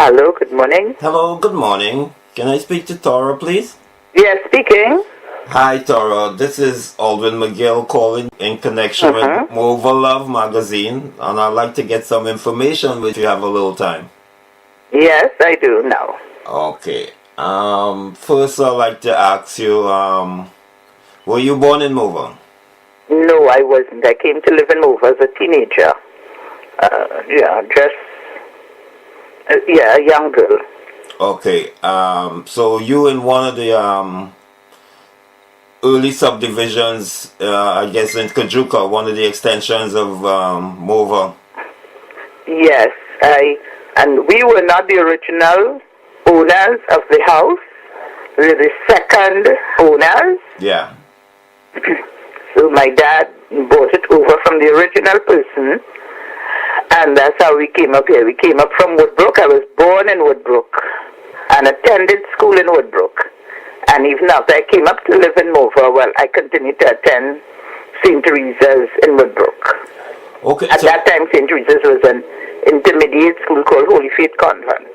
Hello, good morning. Hello, good morning. Can I speak to Thora, please? Yes, speaking. Hi, Thora. This is Aldwyn McGill calling in connection with Move Love magazine, and I'd like to get some information if you have a little time. Yes, I do now. Okay. First, I'd like to ask you, were you born in Morvant? No, I wasn't. I came to live in Move as a teenager. A young girl. Okay. So you in one of the early subdivisions, I guess in TUCCO, one of the extensions of Morvant. Yes, and we were not the original owners of the house. We were the second owners. Yeah. So my dad bought it over from the original person, and that's how we came up here. We came up from Woodbrook. I was born in Woodbrook and attended school in Woodbrook. And even after I came up to live in Morvant, well, I continued to attend St. Teresa's in Woodbrook. Okay. At that time, St. Teresa's was an intermediate school called Holy Faith Convent.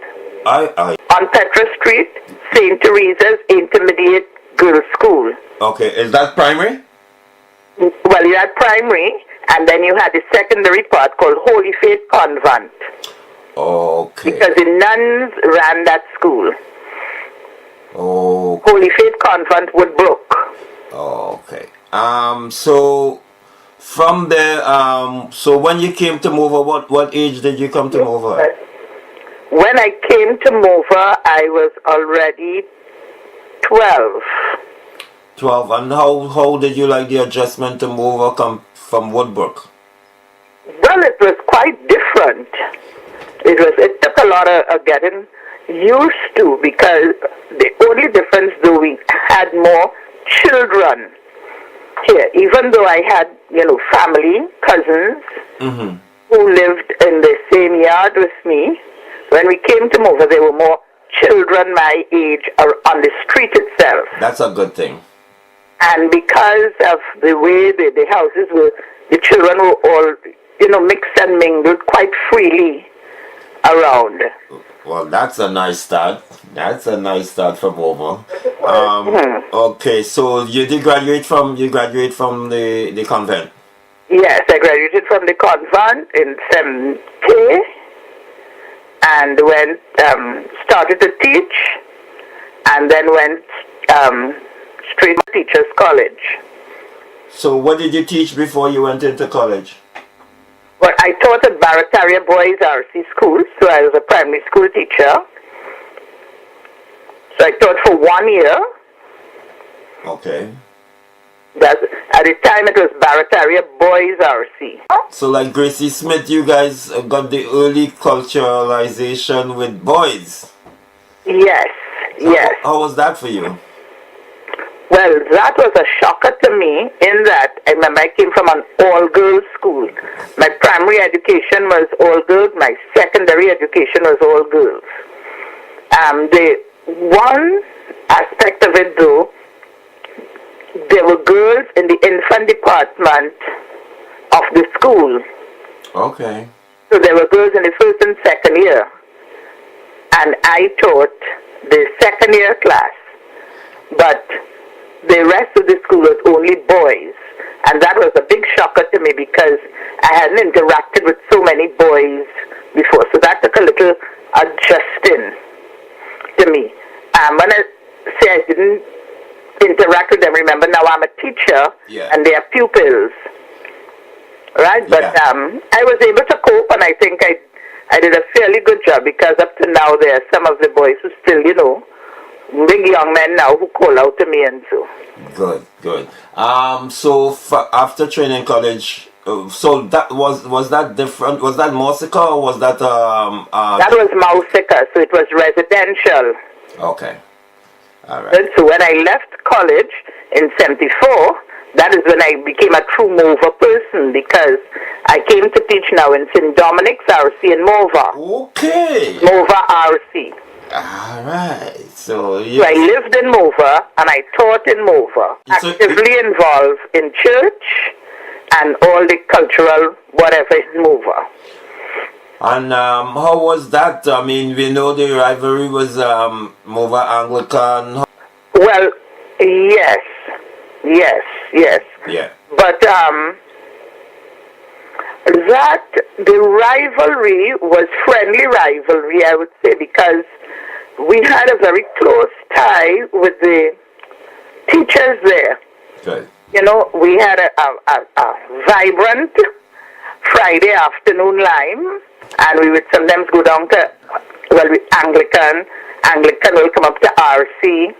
On Petra Street, St. Teresa's Intermediate Girls' School. Okay, is that primary? Well, you had primary, and then you had the secondary part called Holy Faith Convent. Okay. Because the nuns ran that school. Oh. Holy Faith Convent, Woodbrook. Okay. So from there, so when you came to Morvant, what age did you come to Morvant? When I came to Morvant, I was already 12. 12. And how did you like the adjustment to Morvant come from Woodbrook? Well, it was quite different. It took a lot of getting used to, because the only difference, though, we had more children here. Even though I had, family, cousins who lived in the same yard with me, when we came to Morvant, there were more children my age on the street itself. That's a good thing. And because of the way the houses were, the children were all, mixed and mingled quite freely around. Well, that's a nice start. That's a nice start from Morvant. Okay, so you graduate from the convent? Yes, I graduated from the convent in 70 and went started to teach, and then went straight to Teachers College. So what did you teach before you went into college? Well, I taught at Barataria Boys RC School, so I was a primary school teacher. So I taught for 1 year. Okay. At the time, it was Barataria Boys RC. So like Gracie Smith, you guys got the early culturalization with boys. Yes, yes. How was that for you? Well, that was a shocker to me, in that I remember I came from an all-girls school. My primary education was all girls. My secondary education was all girls. The one aspect of it, though, there were girls in the infant department of the school. Okay. So there were girls in the first and second year. And I taught the second year class. But the rest of the school was only boys. And that was a big shocker to me, because I hadn't interacted with so many boys before. So that took a little adjusting to me. When I say I didn't interact with them, remember, now I'm a teacher, and they are pupils. Right? But I was able to cope, and I think I did a fairly good job, because up to now there are some of the boys who still, big young men now who call out to me and so. Good. So after training college, so that was that different? Was that Mausica, or was that That was Mausica, so it was residential. Okay. All right. So when I left college in 74, that is when I became a true Morvant person, because I came to teach now in St. Dominic's RC in Morvant. Okay. Morvant RC. Alright, so I lived in Morvant and I taught in Morvant, actively involved in church and all the cultural whatever in Morvant. And how was that? I mean, we know the rivalry was Morvant Anglican. Well, yes, yes. Yeah. But that the rivalry was friendly rivalry, I would say, because we had a very close tie with the teachers there. Okay. You know, we had a vibrant Friday afternoon line, and we would sometimes go down to, well, Anglican will come up to RC,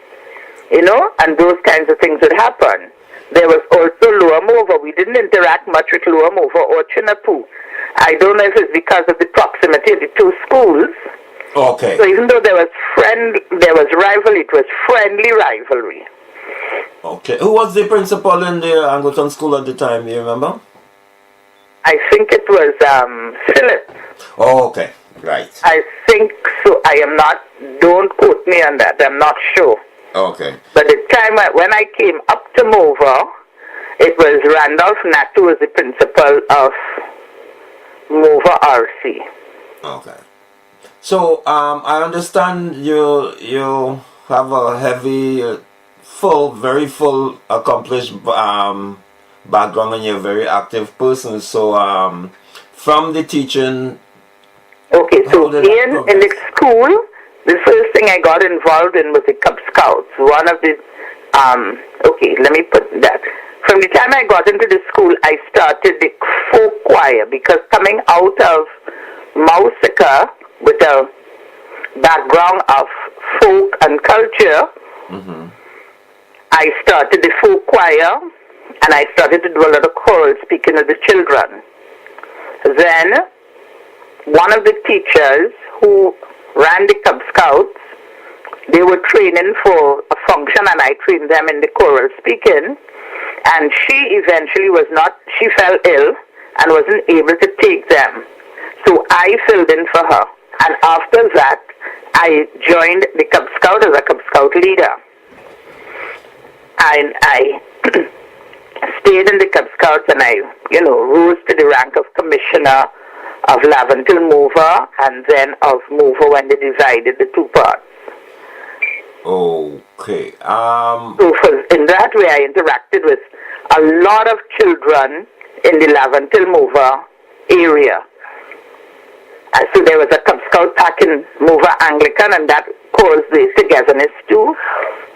you know, and those kinds of things would happen. There was also Lower Morvant. We didn't interact much with Lower Morvant or Chinapoo. I don't know if it's because of the proximity of the two schools. Okay. So even though there was rivalry, it was friendly rivalry. Okay. Who was the principal in the Anglican school at the time, you remember? I think it was Philip. Oh, okay. Right. I think so. I am not, don't quote me on that. I'm not sure. Okay. But the time when I came up to Morvant, it was Randolph Natu was the principal of Morvant RC. Okay. So, I understand you have a heavy, very full, accomplished background, and you're a very active person. So, from the teaching. Okay, so in the school, the first thing I got involved in was the Cub-Scouts. One of the, okay, let me put that. From the time I got into the school, I started the folk choir, because coming out of Mausica with a background of folk and culture, I started the folk choir, and I started to do a lot of choral speaking with the children. Then, one of the teachers who ran the Cub-Scouts, they were training for a function, and I trained them in the choral speaking, and she eventually she fell ill and wasn't able to take them. So I filled in for her, and after that, I joined the Cub-Scout as a Cub-Scout leader. And I stayed in the Cub-Scouts, and I, rose to the rank of commissioner of Laventille Morvant, and then of Morvant when they divided the two parts. Okay. So in that way, I interacted with a lot of children in the Laventille Morvant area. So there was a Cub-Scout pack in Morvant Anglican, and that caused the togetherness too.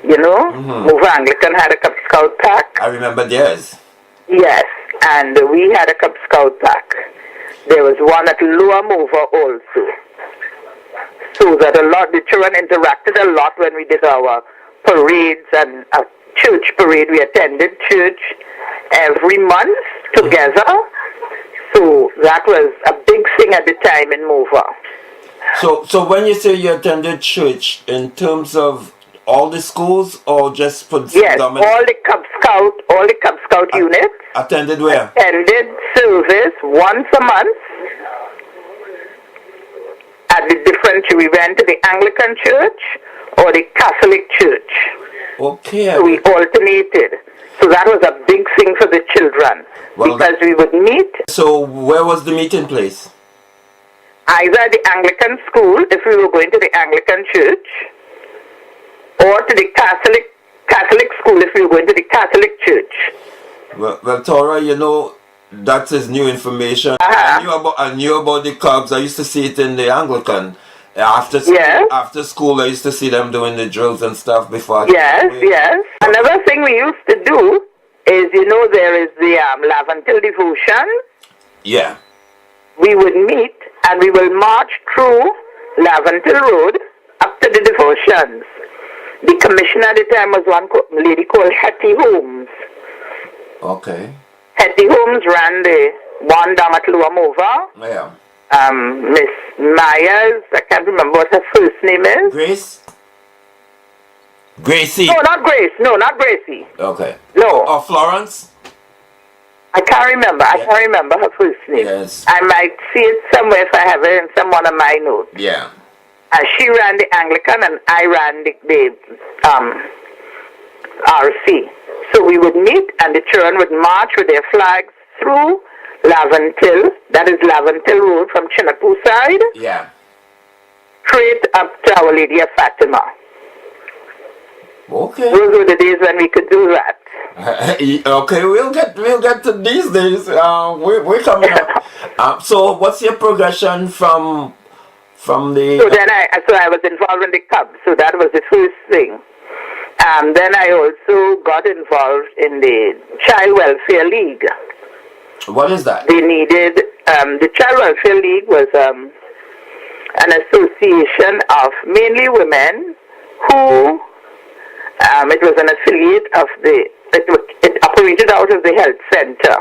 Morvant Anglican had a Cub-Scout pack. I remember theirs. Yes, and we had a Cub-Scout pack. There was one at Lower Morvant also. So that the children interacted a lot when we did our parades and a church parade. We attended church every month together. So that was a big thing at the time in Morvant. So when you say you attended church, in terms of all the schools or just for yes, all the Cub-Scout units attended where? Attended service once a month at the different. We went to the Anglican church or the Catholic church. Okay. So we alternated. So that was a big thing for the children, because we would meet. So where was the meeting place? Either the Anglican school, if we were going to the Anglican church, or to the Catholic school, if we were going to the Catholic church. Well, Thora, that is new information. I knew about the Cubs. I used to see it in the Anglican. After school, I used to see them doing the drills and stuff before. Yes. Another thing we used to do is, there is the Laventille devotion. Yeah. We would meet and we will march through Laventille Road up to the devotions. The commissioner at the time was one lady called Hetty Holmes. Okay. Hetty Holmes ran the one down at Lower Morvant. Yeah. Miss Myers, I can't remember what her first name is. Gracie. No, not Grace. No, not Gracie. Okay. No. Or Florence? I can't remember. I can't remember her first name. Yes. I might see it somewhere if I have it in some one of my notes. Yeah. She ran the Anglican and I ran the RC. So we would meet and the children would march with their flags through Laventille, that is Laventille Road from Chinapoo side. Yeah. Straight up to Our Lady of Fatima. Okay. Those were the days when we could do that. Okay, we'll get to these days. We're coming up. So what's your progression from the? So then I was involved in the Cubs. So that was the first thing. Then I also got involved in the Child Welfare League. What is that? They needed the Child Welfare League was an association of mainly women who it was an affiliate of it operated out of the health center,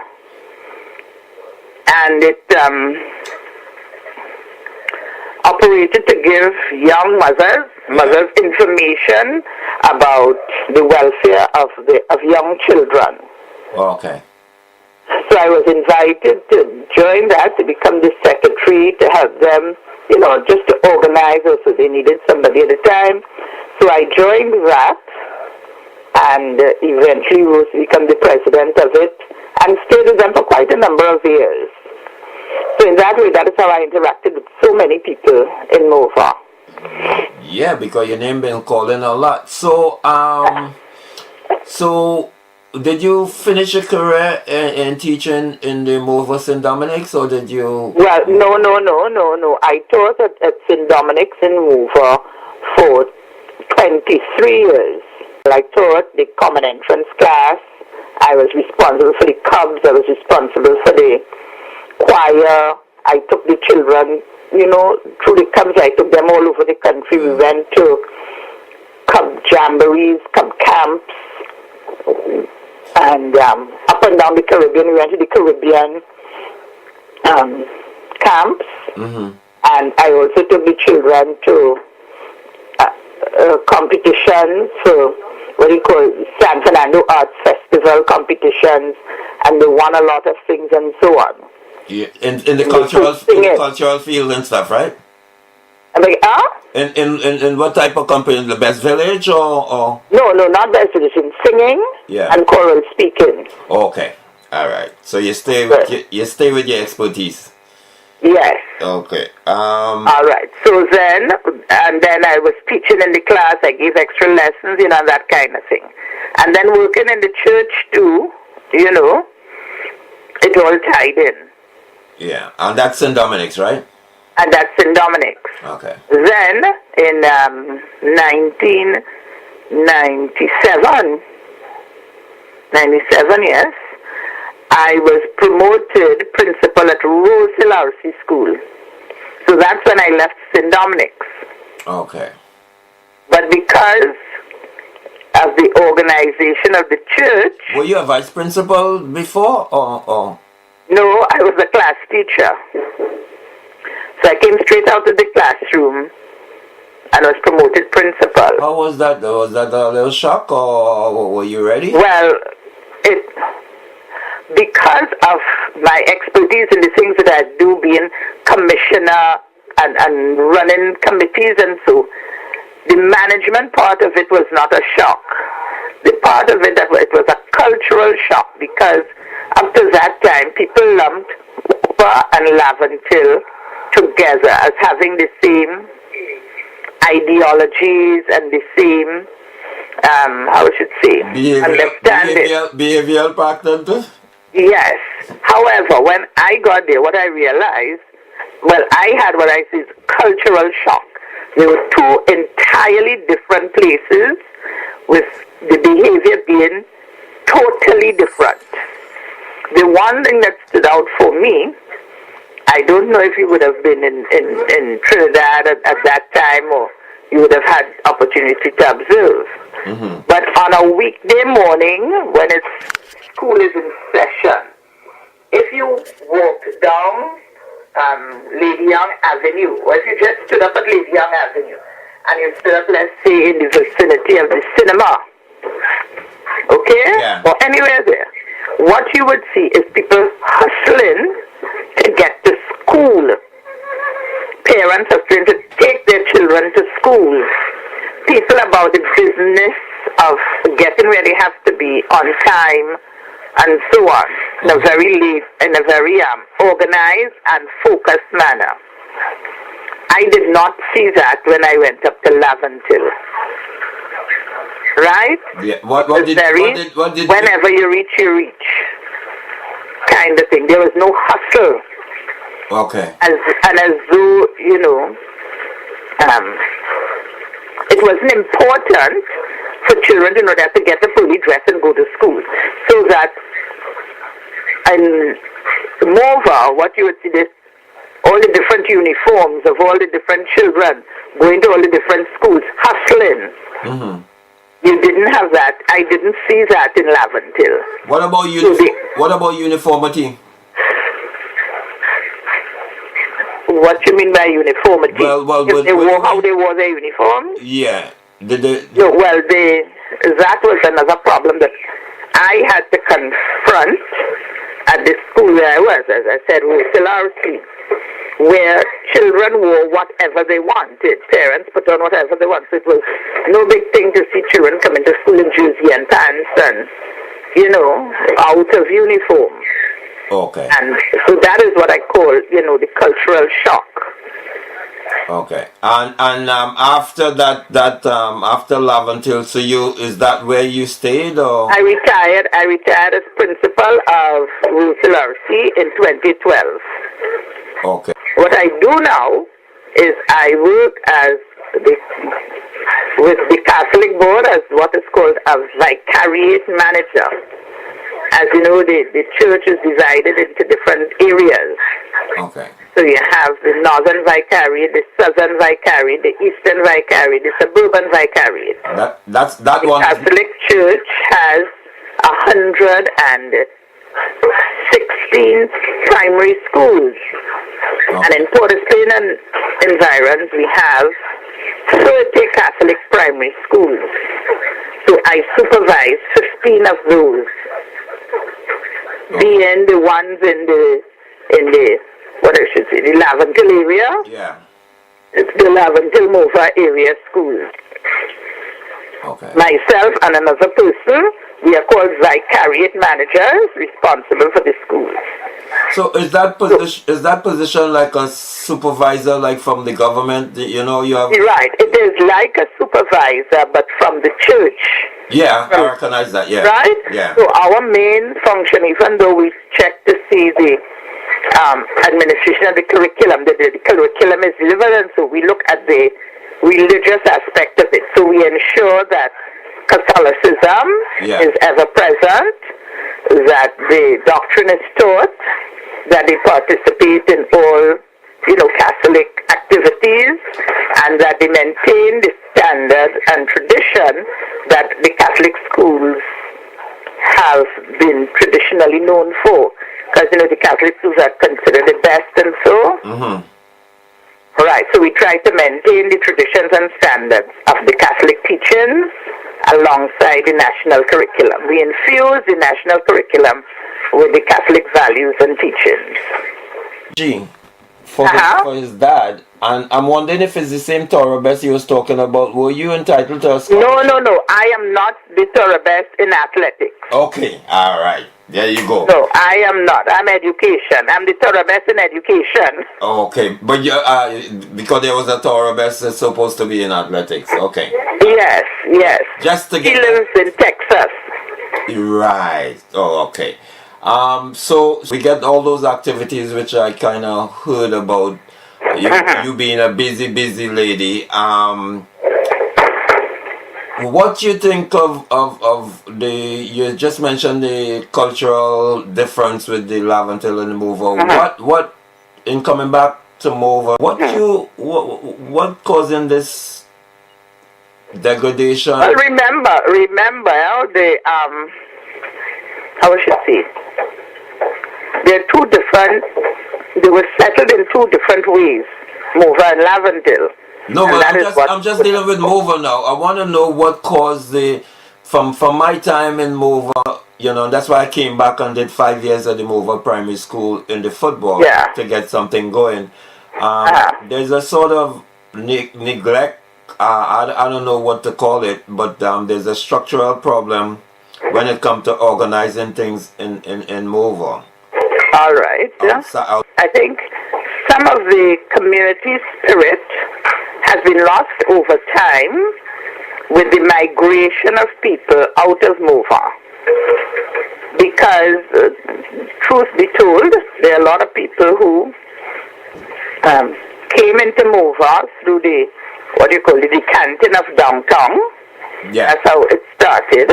and it operated to give young mothers information about the welfare of young children. Okay. So I was invited to join that, to become the secretary, to help them, just to organize. Also, they needed somebody at the time. So I joined that, and eventually rose to become the president of it, and stayed with them for quite a number of years. So in that way, that is how I interacted with so many people in Morvant. Yeah, because your name been called in a lot. So, did you finish your career in teaching in the Morvant St. Dominic's, or did you? Well, no. I taught at St. Dominic's in Morvant for 23 years. I taught the common entrance class. I was responsible for the Cubs. I was responsible for the choir. I took the children, through the Cubs. I took them all over the country. We went to Cub jamborees, Cub camps, and up and down the Caribbean. We went to the Caribbean camps. Mm-hmm. And I also took the children to competitions, so what you call San Fernando Arts Festival competitions, and they won a lot of things and so on. Yeah, in the cultural field and stuff, right? I'm like, In what type of company? The Best Village or? No, not Best Village. In singing and choral speaking. Okay, all right. So you stay with your expertise. Yes. Okay. All right. So then I was teaching in the class. I gave extra lessons, that kind of thing. And then working in the church too, it all tied in. Yeah, and that's St. Dominic's, right? And that's St. Dominic's. Okay. Then in 1997, yes, I was promoted principal at Rose Hill RC School. So that's when I left St. Dominic's. Okay. But because of the organization of the church... Were you a vice principal before or? No, I was a class teacher. So I came straight out of the classroom and was promoted principal. How was that? Was that a little shock or were you ready? Well, because of my expertise in the things that I do, being commissioner and running committees and so, the management part of it was not a shock. The part of it was a cultural shock, because up to that time, people lumped Morvant and Laventille together as having the same ideologies and the same, how I should say, understanding. Behavioral pattern. Yes. However, when I got there, what I realized, I had what I say is cultural shock. There were two entirely different places with the behavior being totally different. The one thing that stood out for me, I don't know if you would have been in Trinidad at that time, or you would have had opportunity to observe. Mm-hmm. But on a weekday morning, when school is in session, if you walk down Lady Young Avenue, or if you just stood up at Lady Young Avenue, and you stood up, let's say, in the vicinity of the cinema, okay, or anywhere there, what you would see is people hustling to get to school. Parents are trying to take their children to school. People about the business of getting where they have to be on time and so on, in a very organized and focused manner. I did not see that when I went up to Laventille. Right? Yeah. What did whenever you reach, kind of thing. There was no hustle. Okay. As though, it wasn't important for children to know that to get a fully dressed and go to school. So that in Morva, what you would see is all the different uniforms of all the different children going to all the different schools, hustling. Mm-hmm. You didn't have that. I didn't see that in Laventille. What about uniformity? What you mean by uniformity? If they wore how they wore their uniform? Yeah. That was another problem that I had to confront at the school where I was, as I said, RC, where children wore whatever they wanted. Parents put on whatever they wanted. So it was no big thing to see children come into school in jersey and pants and, out of uniform. Okay. And so that is what I call, the cultural shock. Okay. And after that after Laventille, so is that where you stayed or? I retired as principal of RC in 2012. Okay. What I do now is I work with the Catholic Board as what is called a Vicariate Manager. As you know, the church is divided into different areas. Okay. So you have the Northern Vicariate, the Southern Vicariate, the Eastern Vicariate, the Suburban Vicariate. That one. The Catholic Church has 116 primary schools. Okay. And in Port of Spain and environs, we have 30 Catholic primary schools. So I supervise 15 of those, being the ones in the the Laventille area. Yeah. It's the Laventille Morva area schools. Okay. Myself and another person, we are called Vicariate Managers, responsible for the schools. So is that position like a supervisor, like from the government? You have. Right. It is like a supervisor, but from the church. Yeah, I recognize that. Yeah. Right. Yeah. So our main function, even though we check to see the administration of the curriculum, the curriculum is delivered, and so we look at the religious aspect of it. So we ensure that Catholicism is ever present, that the doctrine is taught, that they participate in all, Catholic activities, and that they maintain the standard and tradition that the Catholic schools have been traditionally known for. Because, the Catholic schools are considered the best and so. Mm-hmm. Right, so we try to maintain the traditions and standards of the Catholic teachings alongside the national curriculum. We infuse the national curriculum with the Catholic values and teachings. For his dad, and I'm wondering if it's the same Thora Best he was talking about. Were you entitled to a scholarship? No. I am not the Thora Best in athletics. Okay, all right. There you go. No, I am not. I'm education. I'm the Thora Best in education. Okay, but because there was a Thora Best that's supposed to be in athletics. Okay. Yes. Just to get. He lives in Texas. Right. Oh, okay. So we get all those activities which I kind of heard about. You being a busy lady. What you think of you just mentioned the cultural difference with the Laventille and the Morva. What in coming back to Morva, what causing this degradation? Well, remember the how should I say? They were settled in two different ways, Morva and Laventille. No, but I'm just dealing with Morva now. I want to know what caused from my time in Morva, and that's why I came back and did 5 years at the Morva Primary School in the football to get something going. There's a sort of neglect, I don't know what to call it, but there's a structural problem when it comes to organizing things in Morvant. All right. I think some of the community spirit has been lost over time with the migration of people out of Morvant. Because, truth be told, there are a lot of people who came into Morvant through the, decanting of downtown. Yeah. That's how it started.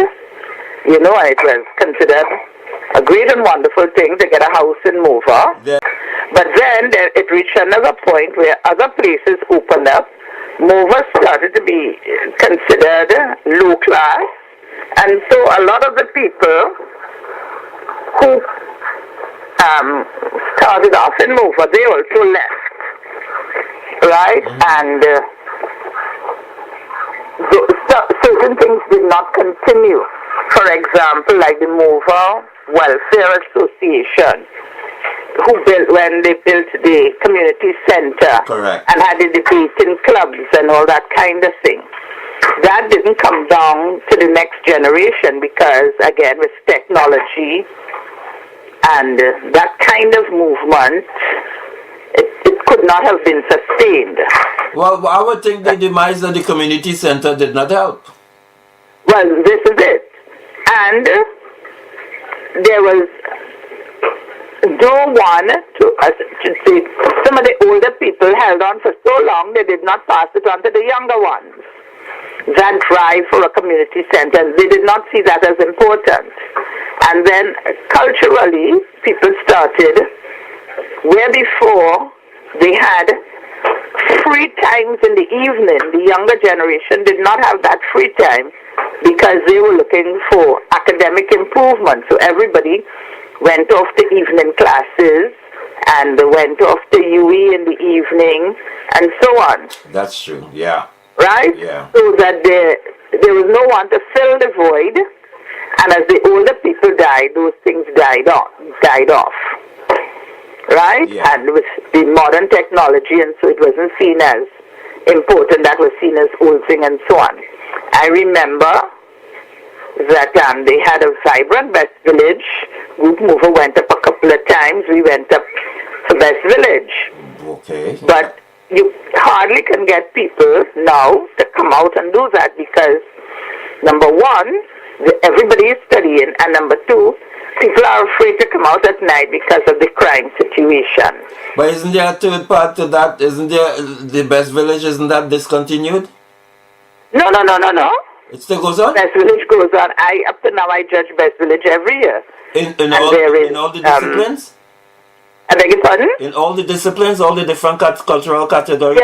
You know, it was considered a great and wonderful thing to get a house in Morvant. Yeah. But then it reached another point where other places opened up. Morvant started to be considered low class. And so a lot of the people who started off in Morvant, they also left. Right? And certain things did not continue. For example, like the Morvant Welfare Association, when they built the community center. Correct. And had the debating clubs and all that kind of thing. That didn't come down to the next generation because, again, with technology and that kind of movement, it could not have been sustained. Well, I would think the demise of the community center did not help. Well, this is it. And there was no one to see. Some of the older people held on for so long they did not pass it on to the younger ones. That drive for a community center, they did not see that as important. And then culturally, people started where before they had free times in the evening. The younger generation did not have that free time because they were looking for academic improvement. So everybody went off to evening classes and went off to UE in the evening and so on. That's true, yeah. Right? Yeah. So that there was no one to fill the void, and as the older people died, those things died off. Right? Yeah. And with the modern technology, and so it wasn't seen as important, that was seen as old thing and so on. I remember that they had a vibrant Best Village. Group Mover went up a couple of times. We went up to Best Village. Okay. But you hardly can get people now to come out and do that because, number one, everybody is studying, and number two, people are afraid to come out at night because of the crime situation. But isn't there a third part to that? Isn't there the Best Village, isn't that discontinued? No. It still goes on? Best Village goes on. Up to now, I judge Best Village every year. In all the disciplines? I beg your pardon? In all the disciplines, all the different cultural categories?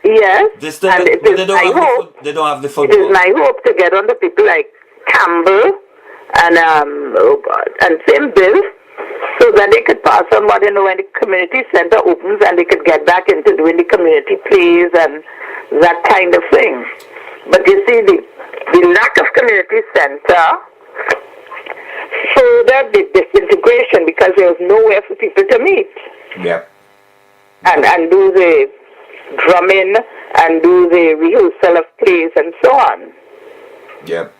Yes. They don't have the football. It is my hope to get on to people like Campbell and St. Bill, so that they could pass on what, when the community center opens and they could get back into doing the community plays and that kind of thing. But you see, the lack of community center furthered the disintegration because there was nowhere for people to meet. Yep. And do the drumming and do the rehearsal of plays and so on. Yep.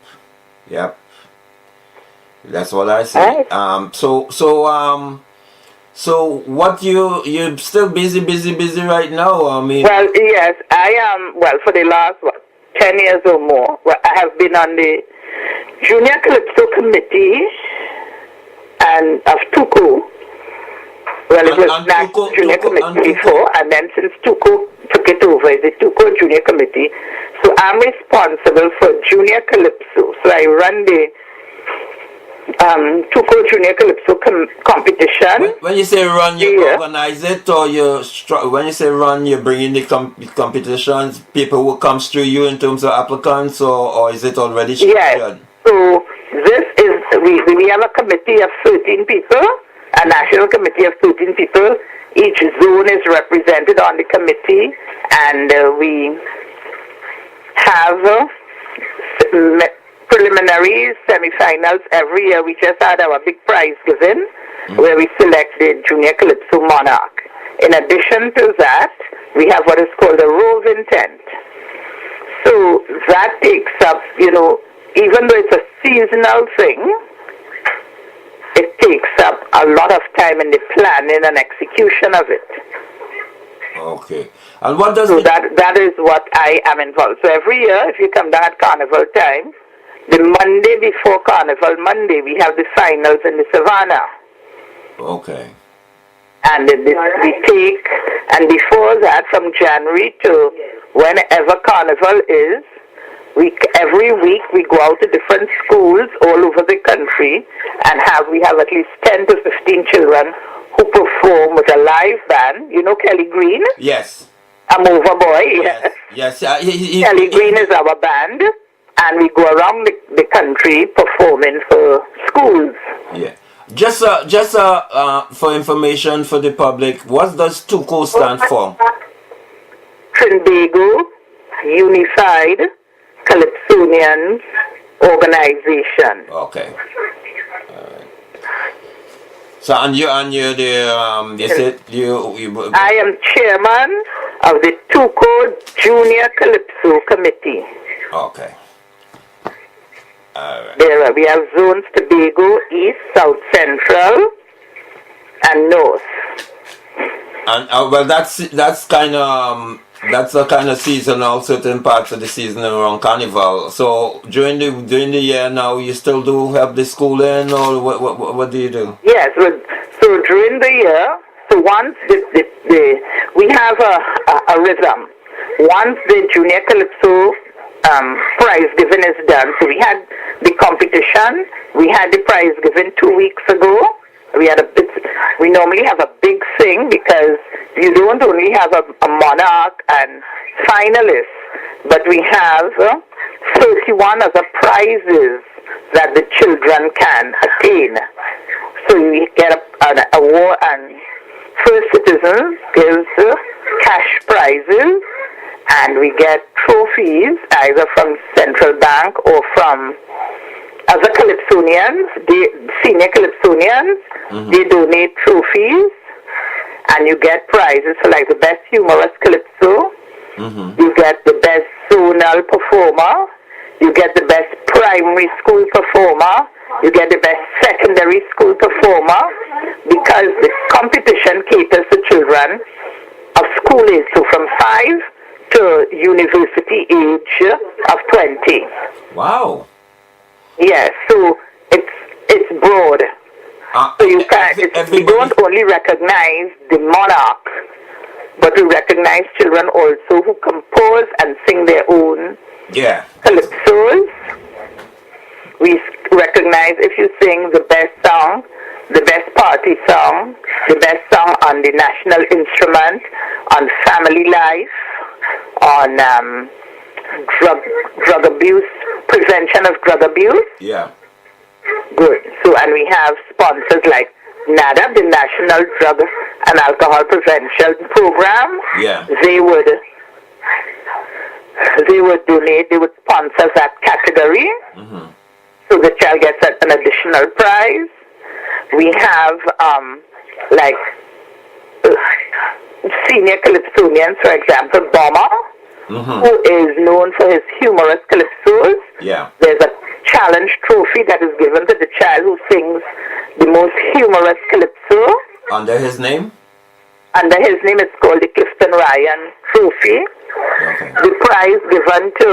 That's what I say. Right. So what you're still busy right now? I mean. Well, yes, I am. Well, for the last 10 years or more, I have been on the Junior Calypso Committee and of TUCCO. Well, it was National Junior Committee before, and then since TUCCO took it over, it's the TUCCO Junior Committee. So I'm responsible for Junior Calypso. So I run the TUCCO Junior Calypso competition. When you say run, you organize it, or when you say run, you bring in the competitions, people will come through you in terms of applicants, or is it already structured? Yes. So this is, we have a committee of 13 people, a national committee of 13 people. Each zone is represented on the committee, and we have preliminaries, semi-finals every year. We just had our big prize giving, where we select the Junior Calypso Monach. In addition to that, we have what is called a roving tent. So that takes up, even though it's a seasonal thing, it takes up a lot of time in the planning and execution of it. Okay. And what does that is what I am involved. So every year, if you come down at Carnival time, the Monday before Carnival Monday, we have the finals in the Savannah. Okay. And we take, and before that, from January to whenever Carnival is, every week we go out to different schools all over the country and we have at least 10 to 15 children who perform with a live band. You know Kelly Green? Yes. A mover boy. Yes. Kelly Green is our band, and we go around the country performing for schools. Yeah. Just for information for the public, what does TUCCO stand for? Trinbago Unified Calypsonians Organization. Okay. So you're the you said you. I am chairman of the TUCO Junior Calypso Committee. Okay. All right. There we have zones: Tobago, East, South, Central, and North. And well, that's kind of. That's a kind of seasonal, certain parts of the season around Carnival. So during the year now, you still do have the schooling, or what do you do? Yes, so during the year, so once we have a rhythm. Once the Junior Calypso prize giving is done, so we had the competition. We had the prize given 2 weeks ago. We normally have a big thing because you don't only have a monarch and finalists, but we have 31 other prizes that the children can attain. So we get an award, and First Citizens gives cash prizes, and we get trophies either from Central Bank or from other Calypsonians, senior Calypsonians. They donate trophies, and you get prizes for like the best humorous Calypso. You get the best zonal performer. You get the best primary school performer. You get the best secondary school performer, because the competition caters to children of school age, so from 5 to university age of 20. Wow. Yes, so it's broad. So you we don't only recognize the monarch, but we recognize children also who compose and sing their own calypsos. We recognize if you sing the best song, the best party song, the best song on the national instrument, on family life, on drug abuse, prevention of drug abuse. Yeah. Good. So, and we have sponsors like NADA, the National Drug and Alcohol Prevention Program. Yeah. They would donate, they would sponsor that category. So the child gets an additional prize. We have like senior Calypsonians, for example, Bomber, who is known for his humorous calypsos. Yeah. There's a challenge trophy that is given to the child who sings the most humorous calypso. Under his name? Under his name, it's called the Clifton Ryan Trophy. Okay. The prize given to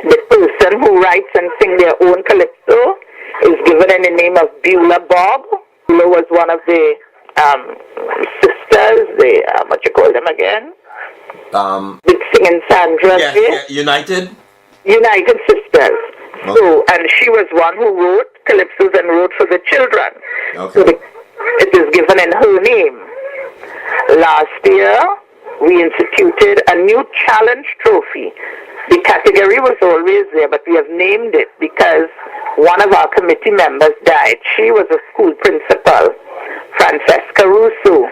the person who writes and sings their own calypso is given in the name of Beulah Bob. Beulah was one of the sisters, what you call them again? With singing Sandra. Yeah, United Sisters. Okay. So, and she was one who wrote calypsos and wrote for the children. Okay. So it is given in her name. Last year, we instituted a new challenge trophy. The category was always there, but we have named it because one of our committee members died. She was a school principal, Francesca Russo.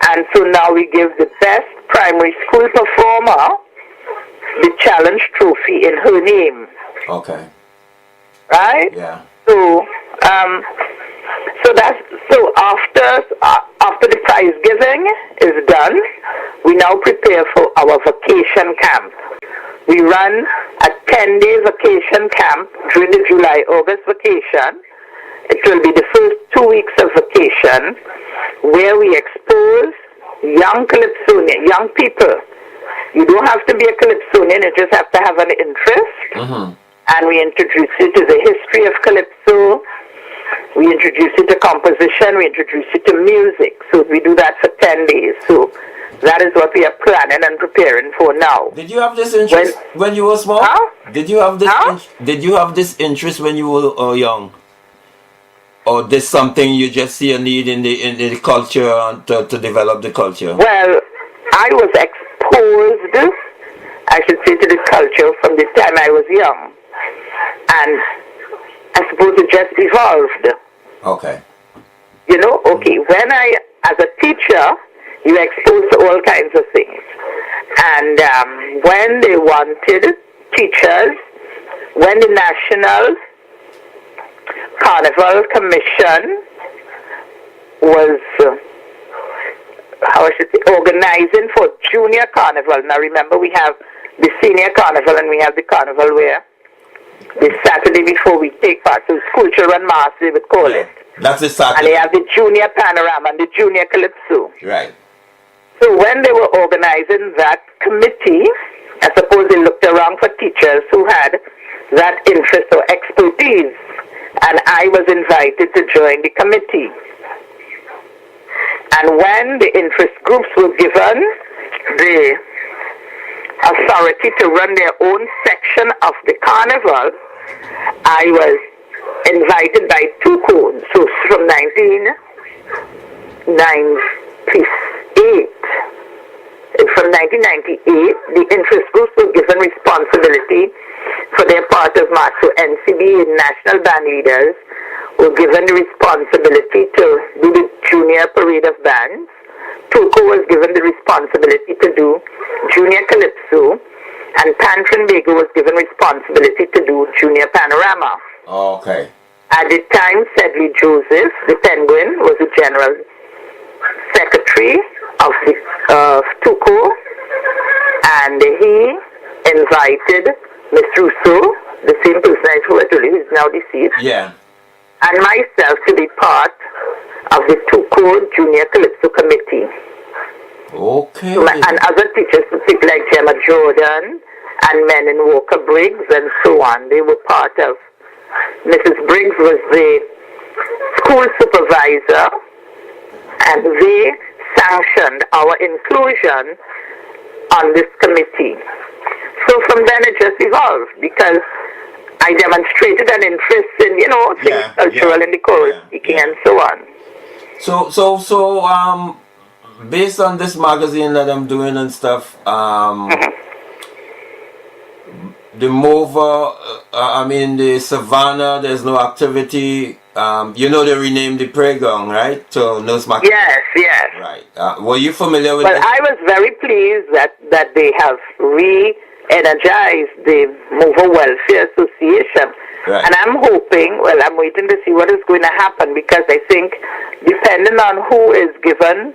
And so now we give the best primary school performer the challenge trophy in her name. Okay. Right? Yeah. So after the prize giving is done, we now prepare for our vacation vacation camp. We run a 10-day vacation camp during the July-August vacation. It will be the first 2 weeks of vacation where we expose young Calypsonians, young people. You don't have to be a Calypsonian, you just have to have an interest. Mm-hmm. And we introduce you to the history of Calypso. We introduce you to composition. We introduce you to music. So we do that for 10 days. So that is what we are planning and preparing for now. Did you have this interest when you were small? Huh? Did you have this? Did you have this interest when you were young? Or this something you just see a need in the culture to develop the culture? Well, I was exposed, I should say, to the culture from the time I was young. And I suppose it just evolved. Okay. You know, okay, when as a teacher, you exposed to all kinds of things. And when they wanted teachers, when the National Carnival Commission was, organizing for junior carnival. Now remember, we have the senior carnival and we have the carnival where the Saturday before we take part. So school children mass, they would call it. That's the Saturday. And they have the junior panorama and the junior calypso. Right. So when they were organizing that committee, I suppose they looked around for teachers who had that interest or expertise. And I was invited to join the committee. And when the interest groups were given the authority to run their own section of the carnival, I was invited by TUCCO. So from 1998, from 1998, the interest groups were given responsibility for their part of march. So NCB and National Band Leaders were given the responsibility to do the junior parade of bands. TUCO was given the responsibility to do junior calypso, and Trinbago was given responsibility to do junior panorama. Oh, okay. At the time, Sedley Joseph, the Penguin, was the general secretary of TUCO, and he invited Miss Russo, the same person I told you who is now deceased, and myself to be part of the TUCO Junior Calypso Committee. Okay. So and other teachers, people like Gemma Jordan and Menon Walker Briggs and so on, they were part of. Mrs. Briggs was the school supervisor, and they sanctioned our inclusion on this committee. So from then it just evolved because I demonstrated an interest in, things cultural and the choral speaking and so on. So, based on this magazine that I'm doing and stuff, the Mover, the Savannah, there's no activity. They renamed the playground, right? To Nurse Mac. Yes. Right. Were you familiar with Well, I was very pleased that they have re-energized the Mover Welfare Association. Right. And I'm hoping, I'm waiting to see what is going to happen, because I think depending on who is given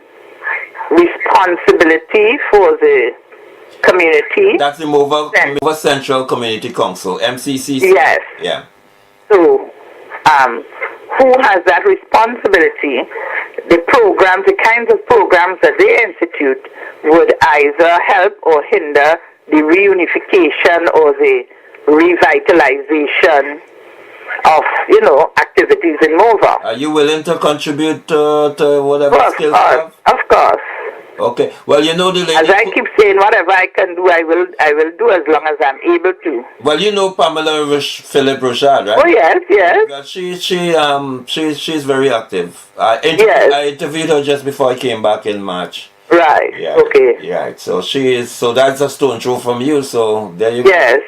responsibility for the community. That's the Mover Central Community Council, MCCC. Yes. Yeah. So, who has that responsibility? The programs, the kinds of programs that they institute would either help or hinder the reunification or the revitalization of, activities in Mover. Are you willing to contribute to whatever skills you have? Of course. Okay. Well, the lady... As I keep saying, whatever I can do, I will do as long as I'm able to. Well, Pamela Philip Rochard, right? Oh, yes. She's very active. I interviewed her just before I came back in March. Right. Yeah. Okay. Yeah. So so that's a stone throw from you. So there you go. Yes.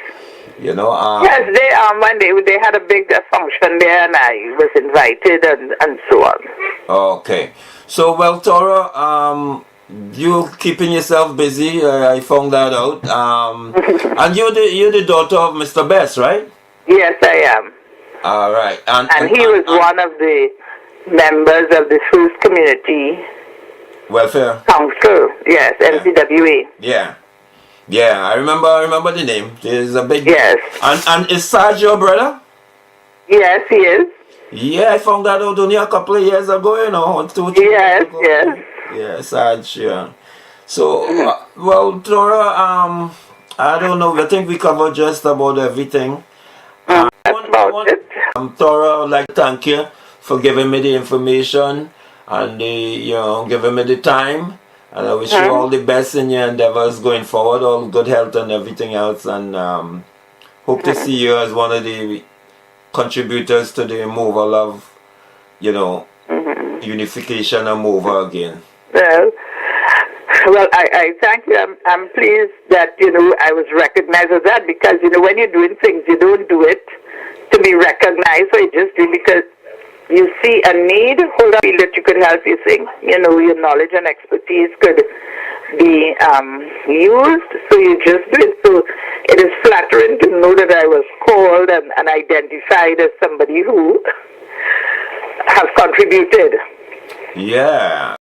Yes, when they had a big function there, and I was invited and so on. Okay. So, well, Thora, you keeping yourself busy. I found that out. And you're the daughter of Mr. Best, right? Yes, I am. All right. And he was one of the members of the first community welfare council. Yes, MCWA. Yeah. Yeah, I remember the name. There's a big... Yes. And is Sarge your brother? Yes, he is. Yeah, I found that out only a couple of years ago, you know, 2-3 yes, years ago. Yes. Yeah, Sarge, yeah. So, well, Thora, I don't know, I think we covered just about everything. Thora, I would like to thank you for giving me the information and giving me the time. And I wish you all the best in your endeavors going forward, all good health and everything else. And hope to see you as one of the contributors to the removal of, unification and mover again. Well, I thank you. I'm pleased that, I was recognized as that because, when you're doing things, you don't do it to be recognized, so you just do it because you see a need, hold up, feel that you could help, you think, your knowledge and expertise could be used, so you just do it. So it is flattering to know that I was called and identified as somebody who has contributed. Yeah.